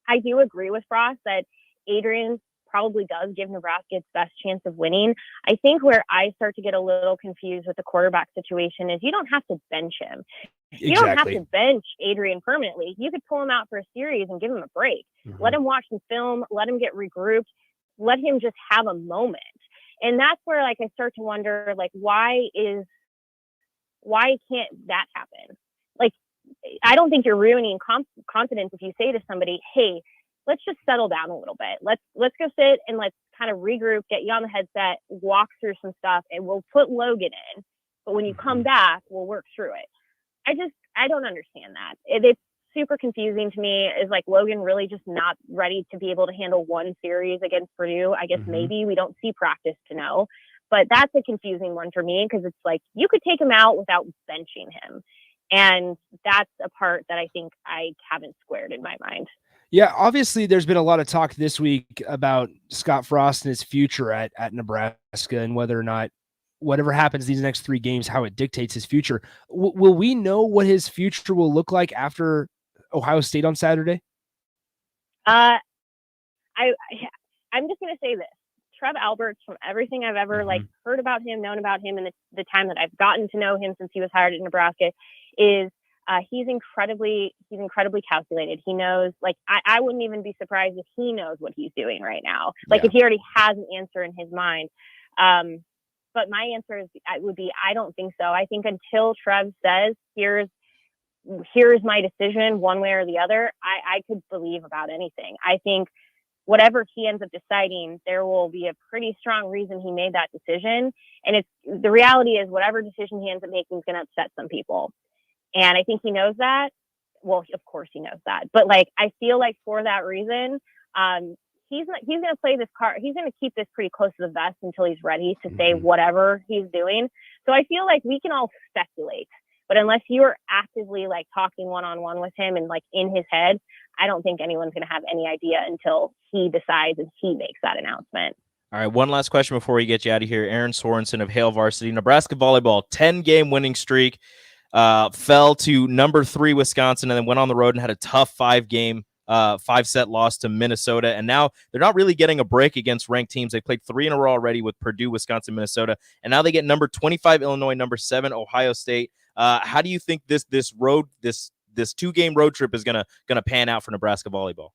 I do agree with Frost that Adrian probably does give Nebraska its best chance of winning. I think where I start to get a little confused with the quarterback situation is you don't have to bench him. Exactly. You don't have to bench Adrian permanently. You could pull him out for a series and give him a break. Let him watch some film, let him get regrouped, let him just have a moment. And that's where like I start to wonder, like, why can't that happen? Like, I don't think you're ruining confidence if you say to somebody, hey, let's just settle down a little bit. Let's go sit and let's kind of regroup, get you on the headset, walk through some stuff, and we'll put Logan in. But when you come back, we'll work through it. I don't understand that. It's super confusing to me. Is like Logan really just not ready to be able to handle one series against Purdue? I guess maybe we don't see practice to know. But that's a confusing one for me, because it's like you could take him out without benching him. And that's a part that I think I haven't squared in my mind. Yeah, obviously there's been a lot of talk this week about Scott Frost and his future at Nebraska, and whether or not whatever happens these next 3 games, how it dictates his future. Will we know what his future will look like after Ohio State on Saturday? I'm just going to say this. Trev Alberts, from everything I've ever heard about him, known about him, and the time that I've gotten to know him since he was hired at Nebraska, is He's incredibly calculated. He knows, like, I wouldn't even be surprised if he knows what he's doing right now. Like, if he already has an answer in his mind. But my answer would be, I don't think so. I think until Trev says, here's my decision one way or the other, I could believe about anything. I think whatever he ends up deciding, there will be a pretty strong reason he made that decision. And the reality is whatever decision he ends up making is going to upset some people. And I think he knows that. Well, of course he knows that. But like, I feel like for that reason, he's going to play this card. He's going to keep this pretty close to the vest until he's ready to say whatever he's doing. So I feel like we can all speculate, but unless you are actively like talking one-on-one with him and like in his head, I don't think anyone's going to have any idea until he decides and he makes that announcement. All right, one last question before we get you out of here. Aaron Sorensen of Hale Varsity, Nebraska volleyball, 10-game winning streak, fell to number 3 Wisconsin, and then went on the road and had a tough 5-set loss to Minnesota. And now they're not really getting a break against ranked teams. They played 3 in a row already with Purdue, Wisconsin, Minnesota, and now they get number 25 Illinois, number 7 Ohio State. How do you think this 2-game road trip is gonna pan out for Nebraska volleyball?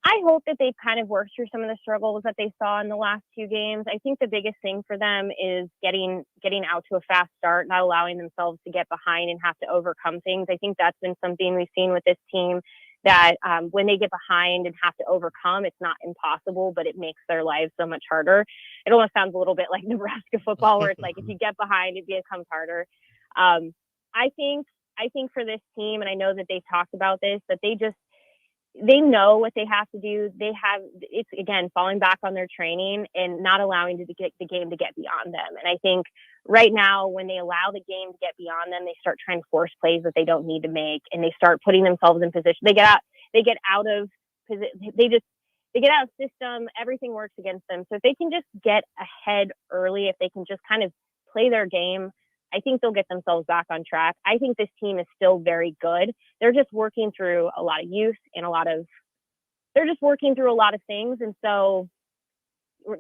I hope that they've kind of worked through some of the struggles that they saw in the last 2 games. I think the biggest thing for them is getting out to a fast start, not allowing themselves to get behind and have to overcome things. I think that's been something we've seen with this team, that when they get behind and have to overcome, it's not impossible, but it makes their lives so much harder. It almost sounds a little bit like Nebraska football, where it's like, if you get behind, it becomes harder. I think for this team, and I know that they've talked about this, that they know what they have to do. It's again, falling back on their training and not allowing the game to get beyond them. And I think right now, when they allow the game to get beyond them, they start trying to force plays that they don't need to make, and they start putting themselves in position. They get out of system. Everything works against them. So if they can just get ahead early, if they can just kind of play their game, I think they'll get themselves back on track. I think this team is still very good. They're just working through a lot of youth and they're just working through a lot of things. And so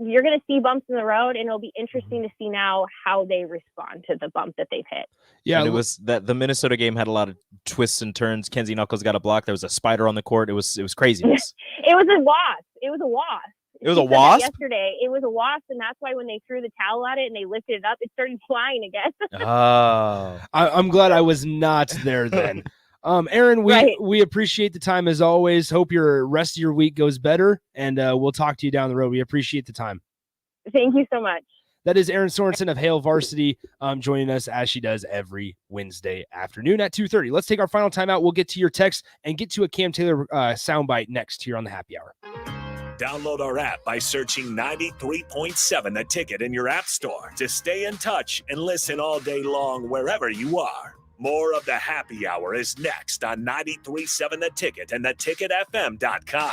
you're going to see bumps in the road, and it'll be interesting to see now how they respond to the bump that they've hit. Yeah, and it was that the Minnesota game had a lot of twists and turns. Kenzie Knuckles got a block. There was a spider on the court. It was craziness. It was a wasp. It was a wasp. It was a wasp? Yesterday, it was a wasp, and that's why when they threw the towel at it and they lifted it up, it started flying again. Oh. I'm glad I was not there then. Aaron, we appreciate the time as always. Hope your rest of your week goes better, and we'll talk to you down the road. We appreciate the time. Thank you so much. That is Erin Sorensen of Hale Varsity joining us as she does every Wednesday afternoon at 2:30. Let's take our final timeout. We'll get to your text and get to a Cam Taylor soundbite next here on the Happy Hour. Download our app by searching 93.7 The Ticket in your app store to stay in touch and listen all day long wherever you are. More of the Happy Hour is next on 93.7 The Ticket and theticketfm.com.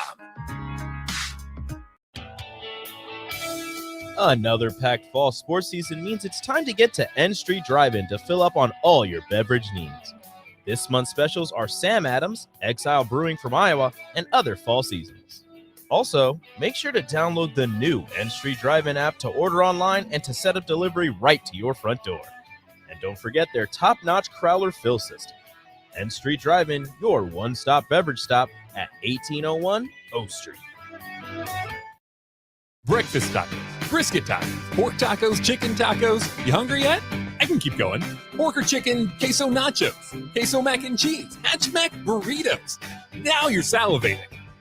Another packed fall sports season means it's time to get to N Street Drive-In to fill up on all your beverage needs. This month's specials are Sam Adams, Exile Brewing from Iowa, and other fall seasons. Also, make sure to download the new N Street Drive-In app to order online and to set up delivery right to your front door. And don't forget their top-notch Crowler fill system. N Street Drive-In, your one-stop beverage stop at 1801 O Street. Breakfast tacos, brisket tacos, pork tacos, chicken tacos. You hungry yet? I can keep going. Pork or chicken, queso nachos, queso mac and cheese, hatch mac burritos. Now you're salivating.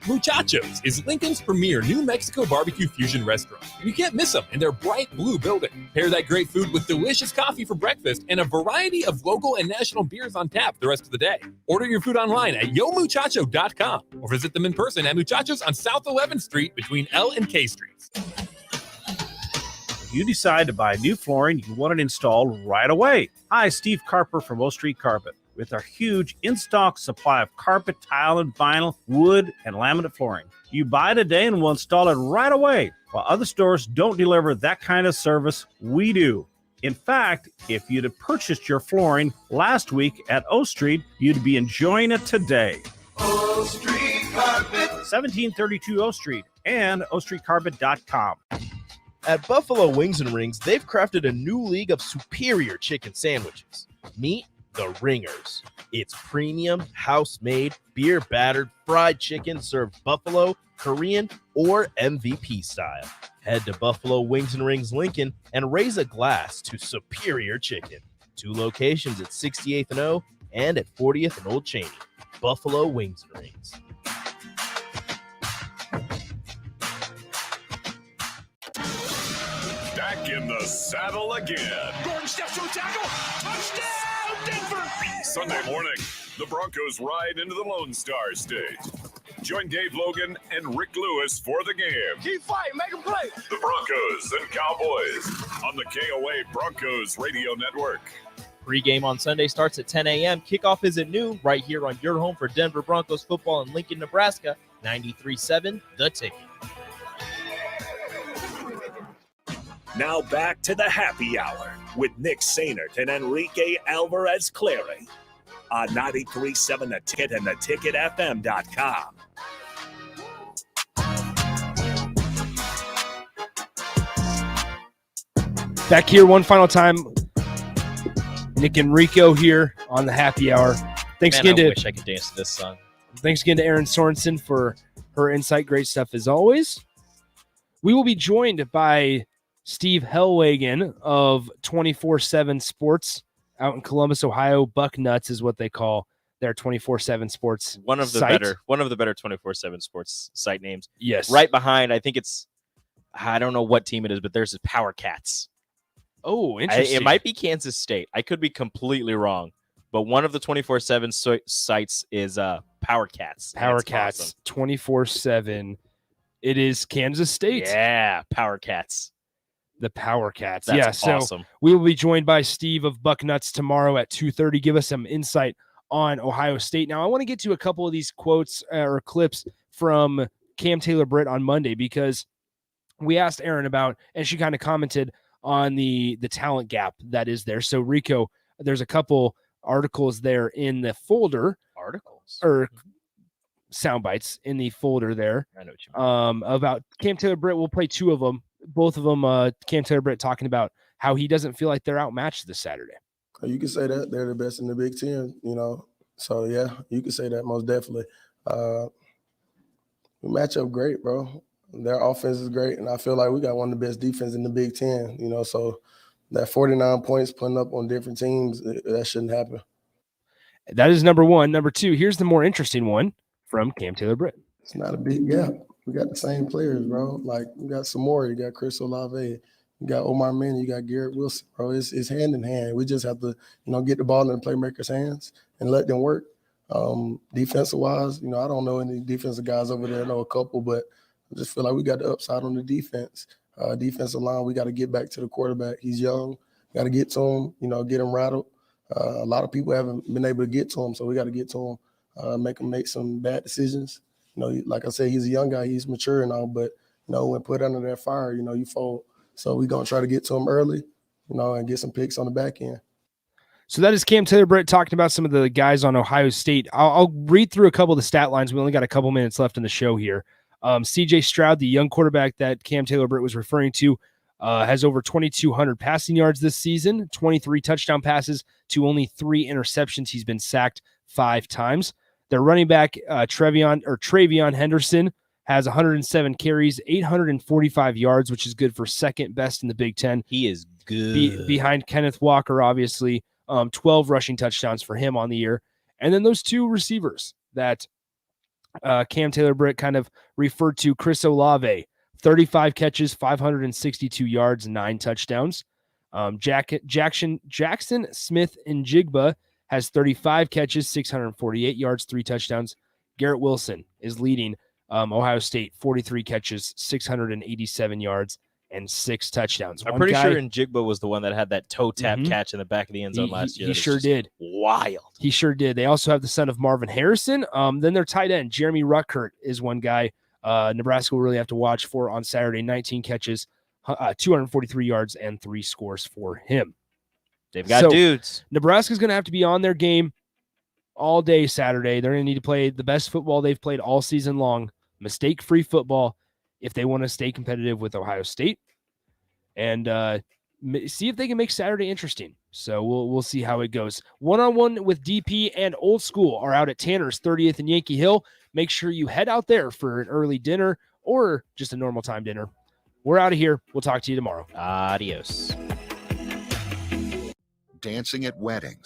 Muchachos is Lincoln's premier New Mexico barbecue fusion restaurant. You can't miss them in their bright blue building. Pair that great food with delicious coffee for breakfast and a variety of local and national beers on tap the rest of the day. Order your food online at yomuchacho.com or visit them in person at Muchachos on South 11th Street between L and K Streets. If you decide to buy new flooring, you want it installed right away. Hi, Steve Carper from O Street Carpet. With our huge in-stock supply of carpet, tile, and vinyl, wood, and laminate flooring. You buy today and we'll install it right away. While other stores don't deliver that kind of service, we do. In fact, if you'd have purchased your flooring last week at O Street, you'd be enjoying it today. O Street Carpet. 1732 O Street and ostreetcarpet.com. At Buffalo Wings and Rings, they've crafted a new league of superior chicken sandwiches. Meet the Ringers. It's premium, house-made, beer-battered fried chicken served buffalo, Korean, or MVP style. Head to Buffalo Wings and Rings Lincoln and raise a glass to superior chicken. 2 locations at 68th and O and at 40th and Old Cheney. Buffalo Wings and Rings. Back in the saddle again. Gordon steps to a tackle. Touchdown, Denver! Sunday morning, the Broncos ride into the Lone Star State. Join Dave Logan and Rick Lewis for the game. Keep fighting, make them play. The Broncos and Cowboys on the KOA Broncos Radio Network. Pre-game on Sunday starts at 10 a.m. Kickoff is at noon right here on your home for Denver Broncos football in Lincoln, Nebraska. 93.7 The Ticket. Now back to the happy hour with Nick Sainert and Enrique Alvarez Clary on 93.7 The Ticket and theticketfm.com. Back here one final time. Nick Enrico here on the happy hour. Thanks Man, again I wish I could dance to this song. Thanks again to Erin Sorensen for her insight. Great stuff as always. We will be joined by Steve Hellwagen of 24/7 Sports out in Columbus, Ohio. Bucknuts is what they call their 24/7 Sports One of the site. better 24/7 Sports site names. Yes. Right behind, I think I don't know what team it is, but there's a Power Cats. Oh, interesting. It might be Kansas State. I could be completely wrong, but one of the 24/7 sites is Power Cats. Power That's Cats awesome. 24/7. It is Kansas State. Yeah, Power Cats. The Power Cats. That's yeah, so awesome. we will be joined by Steve of Bucknuts tomorrow at 2:30. Give us some insight on Ohio State. Now, I want to get to a couple of these quotes or clips from Cam Taylor-Britt on Monday because we asked Erin about, and she kind of commented on the talent gap that is there. So, Rico, there's a couple articles there in the folder. Articles? Or sound bites in the folder there. I know what you mean. About Cam Taylor-Britt. We'll play 2 of them. Both of them, Cam Taylor-Britt talking about how he doesn't feel like they're outmatched this Saturday. You can say that they're the best in the Big Ten, So, yeah, you can say that most definitely. We match up great, bro. Their offense is great, and I feel like we got one of the best defense in the Big Ten, So that 49 points putting up on different teams, that shouldn't happen. That is number 1. Number 2, here's the more interesting one from Cam Taylor-Britt. It's not a big gap. We got the same players, bro. Like, we got Samori, you got Chris Olave, you got Omar Mann, you got Garrett Wilson, bro. It's hand in hand. We just have to, get the ball in the playmakers' hands and let them work. Defensive-wise, I don't know any defensive guys over there. I know a couple, but I just feel like we got the upside on the defense. Defensive line, we got to get back to the quarterback. He's young. Got to get to him, get him rattled. A lot of people haven't been able to get to him, so we got to get to him, make him make some bad decisions. Like I said, he's a young guy. He's mature and all, but, when put under that fire, you fold. So we're going to try to get to him early, and get some picks on the back end. So that is Cam Taylor-Britt talking about some of the guys on Ohio State. I'll read through a couple of the stat lines. We only got a couple minutes left in the show here. CJ Stroud, the young quarterback that Cam Taylor-Britt was referring to, has over 2,200 passing yards this season, 23 touchdown passes to only 3 interceptions. He's been sacked 5 times. Their running back, Travion Henderson, has 107 carries, 845 yards, which is good for second best in the Big Ten. He is good. Behind Kenneth Walker, obviously. 12 rushing touchdowns for him on the year. And then those 2 receivers that Cam Taylor-Britt kind of referred to, Chris Olave, 35 catches, 562 yards, 9 touchdowns. Jackson Smith and Jigba has 35 catches, 648 yards, 3 touchdowns. Garrett Wilson is leading Ohio State, 43 catches, 687 yards, and 6 touchdowns. I'm pretty sure Njigba was the one that had that toe tap catch in the back of the end zone last year. He sure did. Wild. He sure did. They also have the son of Marvin Harrison. Then their tight end, Jeremy Ruckert, is one guy Nebraska will really have to watch for on Saturday. 19 catches, 243 yards, and 3 scores for him. They've got dudes. Nebraska's going to have to be on their game all day Saturday. They're going to need to play the best football they've played all season long, mistake-free football, if they want to stay competitive with Ohio State. And see if they can make Saturday interesting. So we'll see how it goes. One-on-one with DP and Old School are out at Tanner's 30th and Yankee Hill. Make sure you head out there for an early dinner or just a normal time dinner. We're out of here. We'll talk to you tomorrow. Adios. Dancing at weddings,